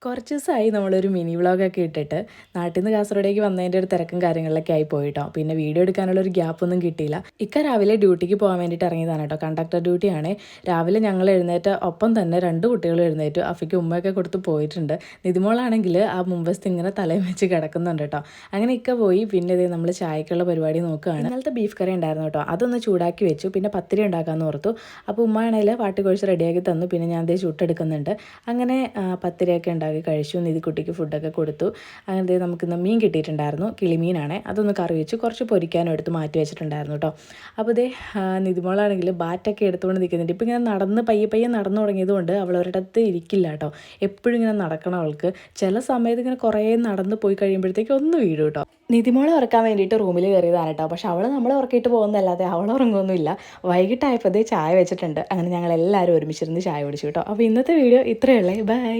കുറച്ച് ദിവസമായി നമ്മളൊരു മിനി വ്ളോഗൊക്കെ ഇട്ടിട്ട് നാട്ടിൽ നിന്ന് കാസർഗോഡേക്ക് വന്നതിൻ്റെ ഒരു തിരക്കും കാര്യങ്ങളിലൊക്കെ ആയി പോയിട്ടോ. പിന്നെ വീഡിയോ എടുക്കാനുള്ള ഒരു ഗ്യാപ്പൊന്നും കിട്ടിയില്ല. രാവിലെ ഡ്യൂട്ടിക്ക് പോകാൻ വേണ്ടിയിട്ട് ഇറങ്ങിയതാണ് കേട്ടോ. കണ്ടക്ടർ ഡ്യൂട്ടിയാണ്. രാവിലെ ഞങ്ങൾ എഴുന്നേറ്റ് ഒപ്പം തന്നെ 2 കുട്ടികളും എഴുന്നേറ്റു. അഫയ്ക്ക് ഉമ്മയൊക്കെ കൊടുത്ത് പോയിട്ടുണ്ട്. നിതിമോളാണെങ്കിൽ ആ മുമ്പസ്ത് ഇങ്ങനെ തലയും വെച്ച് കിടക്കുന്നുണ്ട് കേട്ടോ. അങ്ങനെ പോയി. പിന്നെ ഇതേ നമ്മൾ ചായക്കുള്ള പരിപാടി നോക്കുകയാണ്. ഇന്നലത്തെ ബീഫ് കറി ഉണ്ടായിരുന്നു കേട്ടോ. അതൊന്ന് ചൂടാക്കി വെച്ചു. പിന്നെ പത്തിരി ഉണ്ടാക്കാമെന്ന് ഓർത്തു. അപ്പോൾ ഉമ്മയാണെങ്കിൽ വാട്ടിക്കുഴച്ച് റെഡിയാക്കി തന്നു. പിന്നെ ഞാൻ അതേ ചുട്ടെടുക്കുന്നുണ്ട്. അങ്ങനെ പത്തിരിയൊക്കെ ഉണ്ടാക്കി കഴിച്ചു. നിധിക്കുട്ടിക്ക് ഫുഡൊക്കെ കൊടുത്തു. അങ്ങനെ നമുക്കിന്ന് മീൻ കിട്ടിയിട്ടുണ്ടായിരുന്നു. കിളിമീനാണ്. അതൊന്ന് കറി വെച്ച് കുറച്ച് പൊരിക്കാനും എടുത്ത് മാറ്റി വെച്ചിട്ടുണ്ടായിരുന്നു കേട്ടോ. അപ്പോൾ നിധിമോളാണെങ്കിൽ ബാറ്റൊക്കെ എടുത്തുകൊണ്ട് നിൽക്കുന്നുണ്ട്. ഇപ്പോൾ ഇങ്ങനെ നടന്ന് പയ്യെ നടന്നു തുടങ്ങിയതുകൊണ്ട് അവൾ ഒരിടത്ത് ഇരിക്കില്ല കേട്ടോ. എപ്പോഴും ഇങ്ങനെ നടക്കണം അവൾക്ക്. ചില സമയത്ത് ഇങ്ങനെ കുറേ നടന്ന് പോയി കഴിയുമ്പോഴത്തേക്ക് ഒന്ന് വീഴും കേട്ടോ. നിധിമോളെ ഉറക്കാൻ വേണ്ടിയിട്ട് റൂമിൽ കയറിയതാണ് കേട്ടോ. പക്ഷെ അവൾ നമ്മളെ ഉറക്കിയിട്ട് പോകുന്നതല്ലാതെ അവൾ ഉറങ്ങുമൊന്നുമില്ല. വൈകിട്ടായപ്പോൾ ചായ വെച്ചിട്ടുണ്ട്. അങ്ങനെ ഞങ്ങൾ എല്ലാവരും ഒരുമിച്ചിരുന്ന് ചായ കുടിച്ചു കേട്ടോ. അപ്പോൾ ഇന്നത്തെ വീഡിയോ ഇത്രയേ ഉള്ളേ. ബൈ.